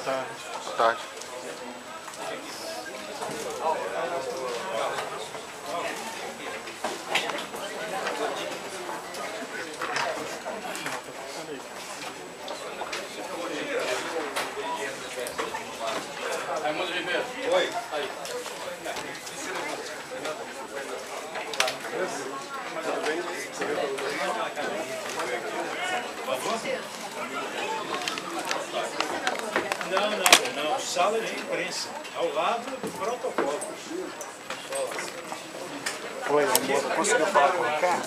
tarde. Boa tarde. Raimundo Ribeiro. Oi. Aí. Tudo bem? Não. Sala de imprensa. Ao lado do protocolo. Oi, amor. Conseguiu falar com o Ricardo?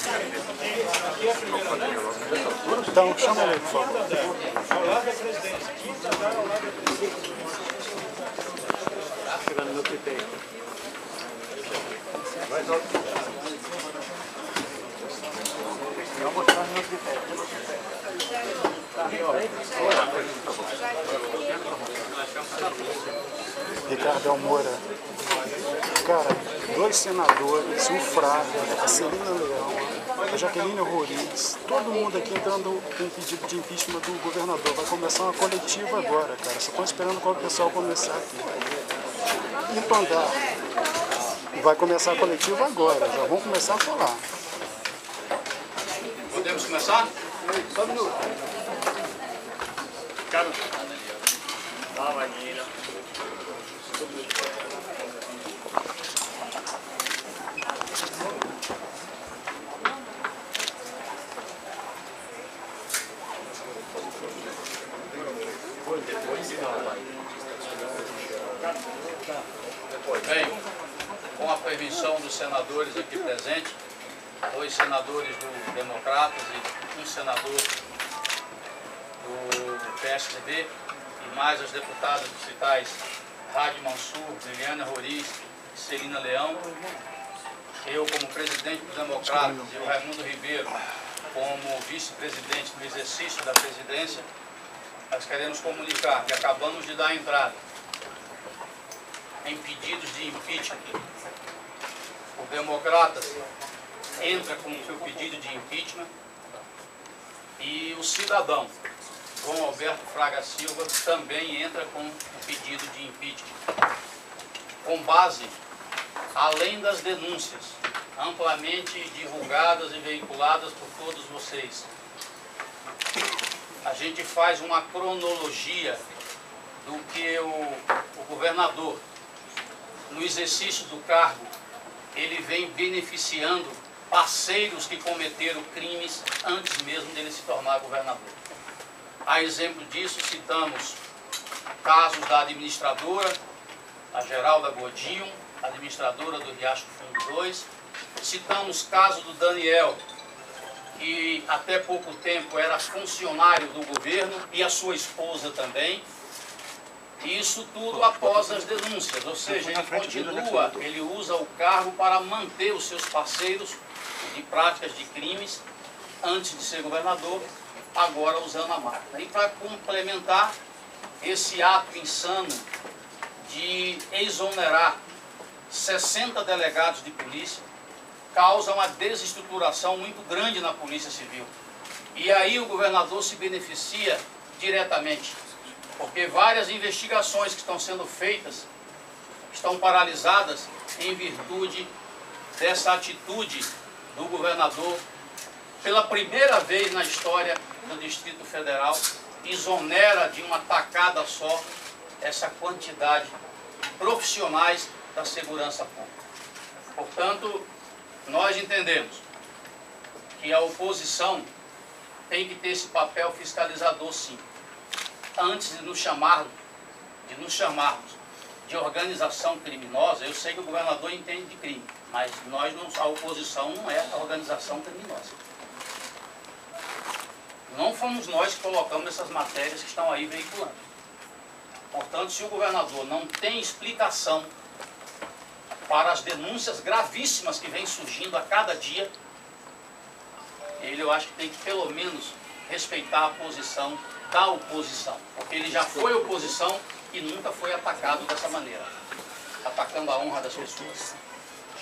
Aqui é a primeira vez. Então, chama ele, por favor. Ao lado da presidência. Quinto andar ao lado da presidência. Chegando no tripé. Mais alto. Eu vou mostrar no tripé. Ricardo Almoura. Cara, 2 senadores, o Fraga, a Celina Leão, a Jaqueline Roriz, todo mundo aqui entrando com pedido de impeachment do governador. Vai começar uma coletiva agora, cara. Só estão esperando o pessoal começar aqui. Quinto andar. Vai começar a coletiva agora, já vão começar a falar. Podemos começar? Só um minuto. Ricardo. Fala, Nina. Bem, com a permissão dos senadores aqui presentes, 2 senadores do Democratas e 1 senador do PSDB, e mais as deputadas distritais Rádio Mansur, Liliana Roriz e Celina Leão, eu como presidente dos Democratas e o Raimundo Ribeiro como vice-presidente no exercício da presidência, nós queremos comunicar que acabamos de dar entrada em pedidos de impeachment. O Democratas entra com o seu pedido de impeachment e o cidadão João Alberto Fraga Silva também entra com o pedido de impeachment. Com base, além das denúncias amplamente divulgadas e veiculadas por todos vocês, a gente faz uma cronologia do que o governador, no exercício do cargo, ele vem beneficiando parceiros que cometeram crimes antes mesmo dele se tornar governador. A exemplo disso, citamos casos da administradora, a Geralda Godinho, administradora do Riacho Fundo 2. Citamos caso do Daniel, que até pouco tempo era funcionário do governo, e a sua esposa também. Isso tudo após as denúncias, ou seja, ele continua, ele usa o cargo para manter os seus parceiros de práticas de crimes antes de ser governador, agora usando a máquina. E para complementar esse ato insano de exonerar 60 delegados de polícia, causa uma desestruturação muito grande na Polícia Civil. E aí o governador se beneficia diretamente, porque várias investigações que estão sendo feitas estão paralisadas em virtude dessa atitude do governador. Pela primeira vez na história do Distrito Federal, exonera de uma tacada só essa quantidade de profissionais da segurança pública. Portanto, nós entendemos que a oposição tem que ter esse papel fiscalizador, sim. Antes de nos chamarmos de organização criminosa, eu sei que o governador entende de crime, mas a oposição não é a organização criminosa. Não fomos nós que colocamos essas matérias que estão aí veiculando. Portanto, se o governador não tem explicação para as denúncias gravíssimas que vêm surgindo a cada dia, eu acho que tem que pelo menos respeitar a posição da oposição, porque ele já foi oposição e nunca foi atacado dessa maneira, atacando a honra das pessoas,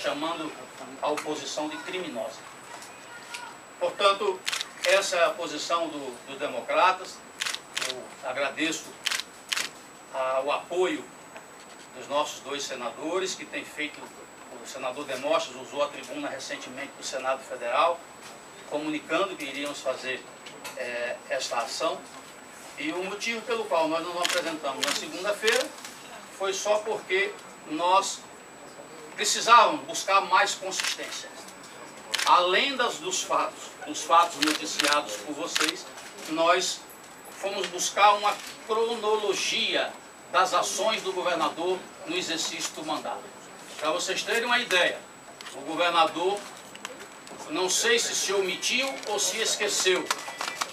chamando a oposição de criminosa. Portanto, essa é a posição dos democratas. Eu agradeço o apoio dos nossos 2 senadores, que tem feito, o senador Demóstenes usou a tribuna recentemente do Senado Federal, comunicando que iríamos fazer esta ação. E o motivo pelo qual nós não apresentamos na segunda-feira foi só porque nós precisávamos buscar mais consistência. Além dos fatos noticiados por vocês, nós fomos buscar uma cronologia das ações do governador no exercício do mandato. Para vocês terem uma ideia, o governador, não sei se omitiu ou se esqueceu,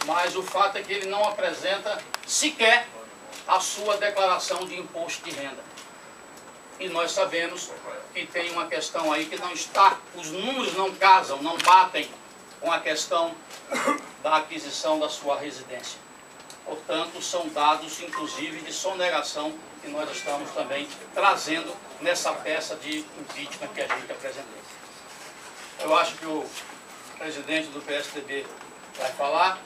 mas o fato é que ele não apresenta sequer a sua declaração de imposto de renda. E nós sabemos que tem uma questão aí que não está, os números não casam, não batem com a questão da aquisição da sua residência. Portanto, são dados, inclusive, de sonegação que nós estamos também trazendo nessa peça de impeachment que a gente apresentou. Eu acho que o presidente do PSDB vai falar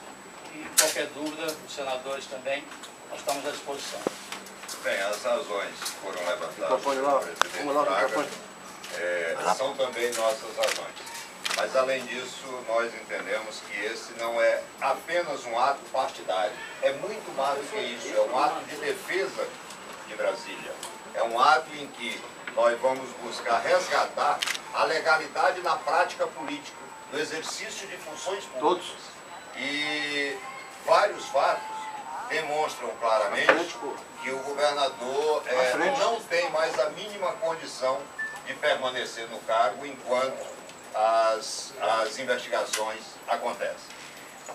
e qualquer dúvida, os senadores também, nós estamos à disposição. Bem, as razões que foram levantadas pelo presidente Braga são também nossas razões. Mas, além disso, nós entendemos que esse não é apenas um ato partidário. É muito mais do que isso. É um ato de defesa de Brasília. É um ato em que nós vamos buscar resgatar a legalidade na prática política, no exercício de funções públicas. E vários fatos demonstram claramente que o governador não tem mais a mínima condição de permanecer no cargo enquanto as investigações acontecem.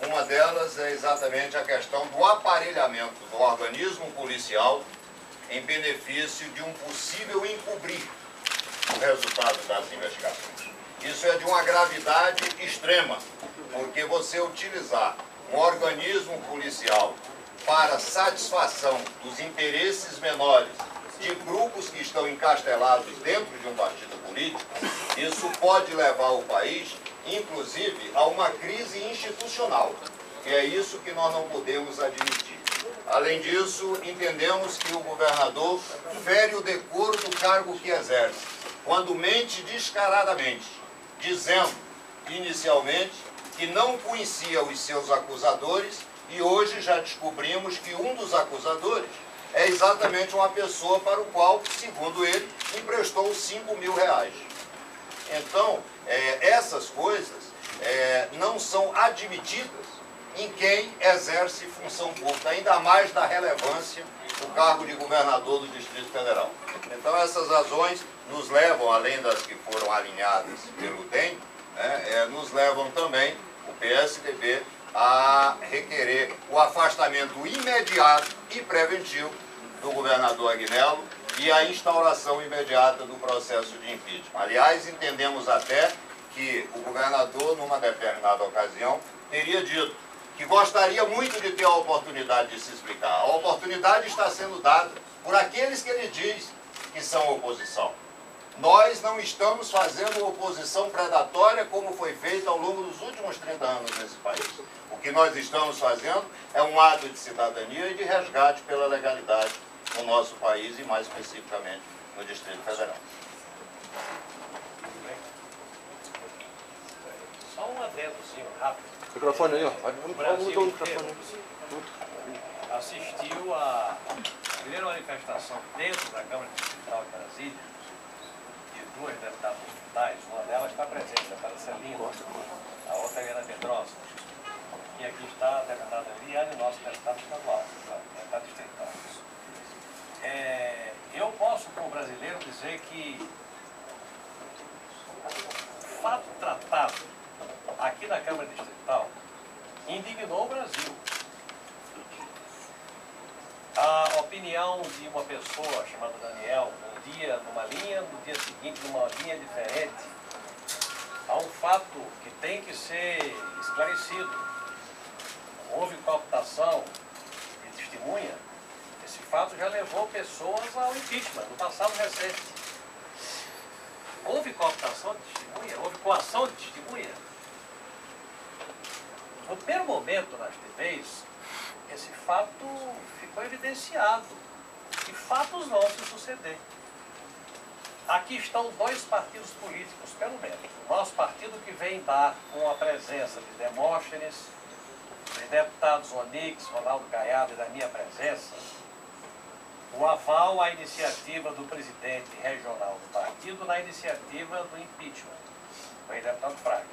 Uma delas é exatamente a questão do aparelhamento do organismo policial em benefício de um possível encobrir o resultado das investigações. Isso é de uma gravidade extrema, porque você utilizar um organismo policial para satisfação dos interesses menores de grupos que estão encastelados dentro de um partido político, isso pode levar o país, inclusive, a uma crise institucional. E é isso que nós não podemos admitir. Além disso, entendemos que o governador fere o decoro do cargo que exerce, quando mente descaradamente, dizendo, inicialmente, que não conhecia os seus acusadores, e hoje já descobrimos que um dos acusadores é exatamente uma pessoa para o qual, segundo ele, emprestou 5 mil reais. Então, essas coisas não são admitidas em quem exerce função pública, ainda mais da relevância do cargo de governador do Distrito Federal. Então, essas razões nos levam, além das que foram alinhadas pelo DEM, nos levam também, o PSDB, a requerer o afastamento imediato e preventivo do governador Agnello e a instauração imediata do processo de impeachment. Aliás, entendemos até que o governador, numa determinada ocasião, teria dito que gostaria muito de ter a oportunidade de se explicar. A oportunidade está sendo dada por aqueles que ele diz que são oposição. Nós não estamos fazendo oposição predatória como foi feito ao longo dos últimos 30 anos nesse país. O que nós estamos fazendo é um ato de cidadania e de resgate pela legalidade no nosso país e, mais especificamente, no Distrito Federal. Só um adendozinho rápido. Microfone aí, ó. O Brasil inteiro assistiu à primeira manifestação dentro da Câmara Distrital de Brasília de 2 deputadas distritais. Uma delas está presente, a deputada Celina, a outra é a Ana Pedrosa. E aqui está a deputada Eliane, nosso deputado estadual, deputado distrital. Eu posso, como brasileiro, dizer que o fato tratado aqui na Câmara Distrital indignou o Brasil. A opinião de uma pessoa chamada Daniel, um dia numa linha, no dia seguinte numa linha diferente, há um fato que tem que ser esclarecido. Houve cooptação de testemunha. Esse fato já levou pessoas ao impeachment, no passado recente. Houve cooptação de testemunha? Houve coação de testemunha? No primeiro momento nas TVs, esse fato ficou evidenciado. E fatos vão se suceder. Aqui estão dois partidos políticos, pelo menos. O nosso partido que vem dar, com a presença de Demóstenes, dos deputados Onix, Ronaldo Caiado e da minha presença, o aval à iniciativa do presidente regional do partido na iniciativa do impeachment, o deputado Fraga.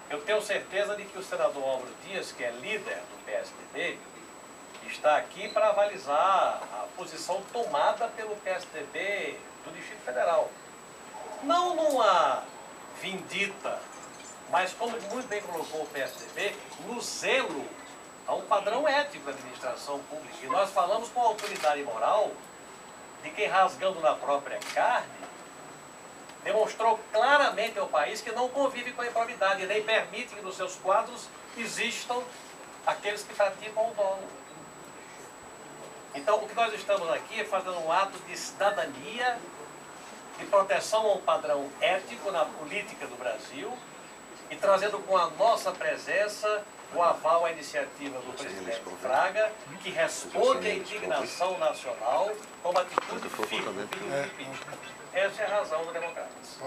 Eu tenho certeza de que o senador Álvaro Dias, que é líder do PSDB, está aqui para avalizar a posição tomada pelo PSDB do Distrito Federal. Não numa vindita, mas como muito bem colocou o PSDB, no zelo a um padrão ético da administração pública. E nós falamos com a autoridade moral de quem, rasgando na própria carne, demonstrou claramente ao país que não convive com a improbidade e nem permite que nos seus quadros existam aqueles que praticam o dolo. Então, o que nós estamos aqui é fazendo um ato de cidadania, de proteção ao padrão ético na política do Brasil e trazendo com a nossa presença o aval à iniciativa do presidente Fraga, que responde à indignação nacional como atitude firme. Essa é a razão do Democratas.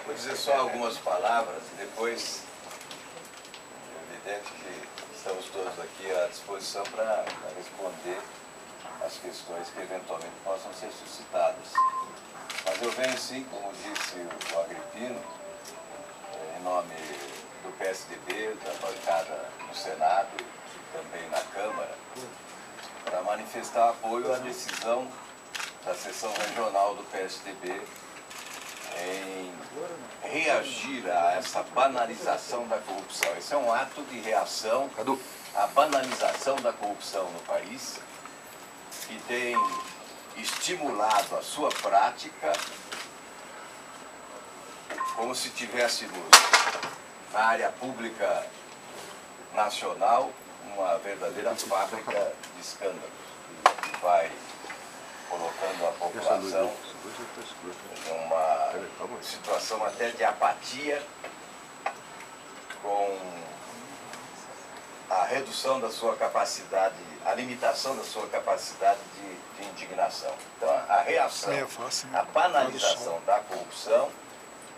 Vou dizer só algumas palavras e depois é evidente que estamos todos aqui à disposição para responder as questões que eventualmente possam ser suscitadas. Mas eu venho sim, como disse o Agripino, em nome do PSDB, da bancada no Senado e também na Câmara, para manifestar apoio à decisão da seção regional do PSDB em reagir a essa banalização da corrupção. Esse é um ato de reação à banalização da corrupção no país, que tem estimulado a sua prática como se tivéssemos na área pública nacional uma verdadeira fábrica de escândalos, que vai colocando a população numa situação até de apatia, com a redução da sua capacidade, a limitação da sua capacidade de indignação. Então, a reação, a banalização da corrupção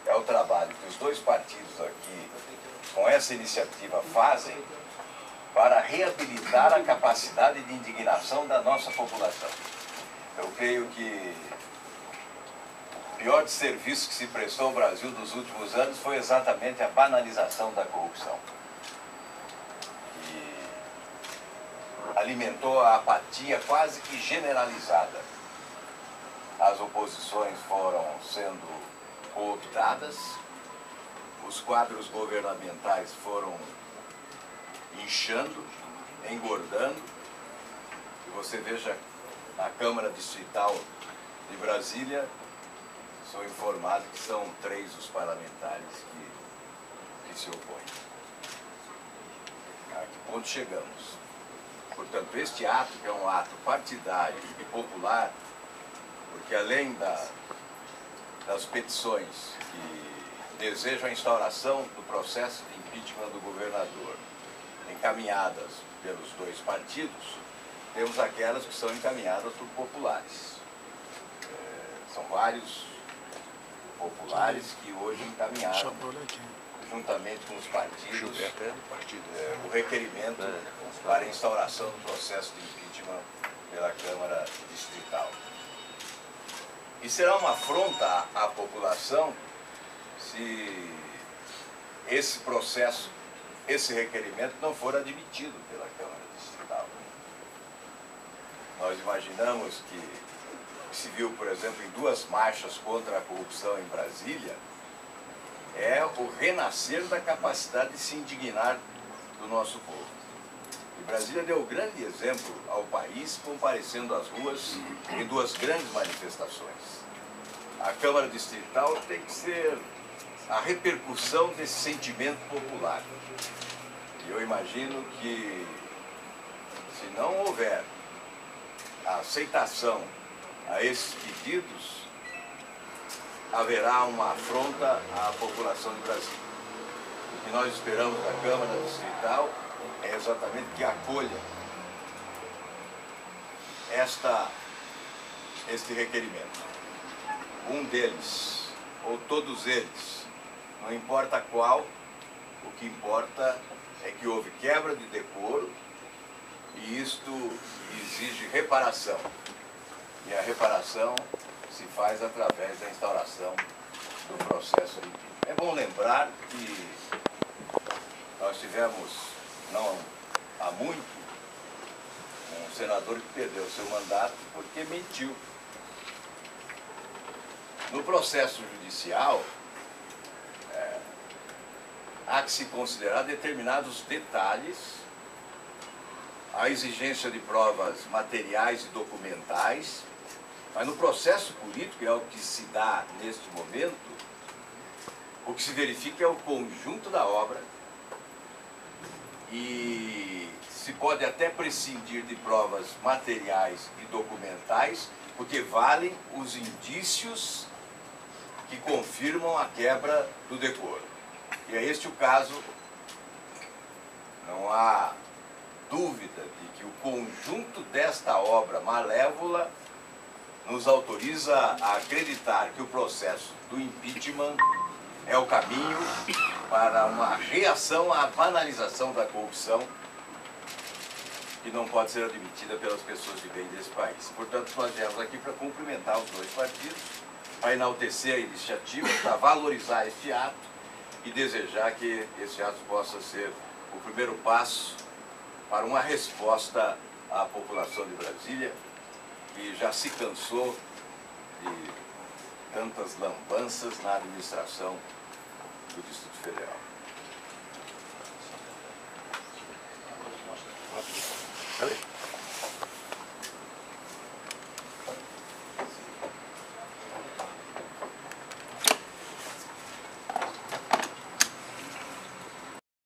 é o trabalho que os dois partidos aqui, com essa iniciativa, fazem para reabilitar a capacidade de indignação da nossa população. Eu creio que o pior serviço que se prestou ao Brasil nos últimos anos foi exatamente a banalização da corrupção. E alimentou a apatia quase que generalizada. As oposições foram sendo cooptadas, os quadros governamentais foram inchando, engordando. E você veja, na Câmara Distrital de Brasília, sou informado que são 3 os parlamentares que se opõem. A que ponto chegamos? Portanto, este ato, que é um ato partidário e popular, porque além das petições que desejam a instauração do processo de impeachment do governador, encaminhadas pelos dois partidos, temos aquelas que são encaminhadas por populares. São vários populares que hoje encaminharam, juntamente com os partidos, o requerimento para a instauração do processo de impeachment pela Câmara Distrital. E será uma afronta à população se esse processo, esse requerimento não for admitido pela Câmara Distrital. Nós imaginamos que se viu, por exemplo, em 2 marchas contra a corrupção em Brasília, é o renascer da capacidade de se indignar do nosso povo. E Brasília deu grande exemplo ao país, comparecendo às ruas em 2 grandes manifestações. A Câmara Distrital tem que ser a repercussão desse sentimento popular. E eu imagino que, se não houver a aceitação a esses pedidos, haverá uma afronta à população de Brasília. nós esperamos da Câmara Distrital é exatamente que acolha este requerimento. Um deles, ou todos eles, não importa qual, o que importa é que houve quebra de decoro e isto exige reparação. E a reparação se faz através da instauração do processo de impeachment. É bom lembrar que nós tivemos, não há muito, um senador que perdeu seu mandato porque mentiu. No processo judicial, há que se considerar determinados detalhes, a exigência de provas materiais e documentais, mas no processo político, que é o que se dá neste momento, o que se verifica é o conjunto da obra e se pode até prescindir de provas materiais e documentais, porque valem os indícios que confirmam a quebra do decoro. E é este o caso, não há dúvida de que o conjunto desta obra malévola nos autoriza a acreditar que o processo do impeachment é o caminho para uma reação à banalização da corrupção que não pode ser admitida pelas pessoas de bem desse país. Portanto, nós viemos aqui para cumprimentar os dois partidos, para enaltecer a iniciativa, para valorizar este ato e desejar que esse ato possa ser o primeiro passo para uma resposta à população de Brasília, que já se cansou de tantas lambanças na administração do Distrito Federal. Valeu.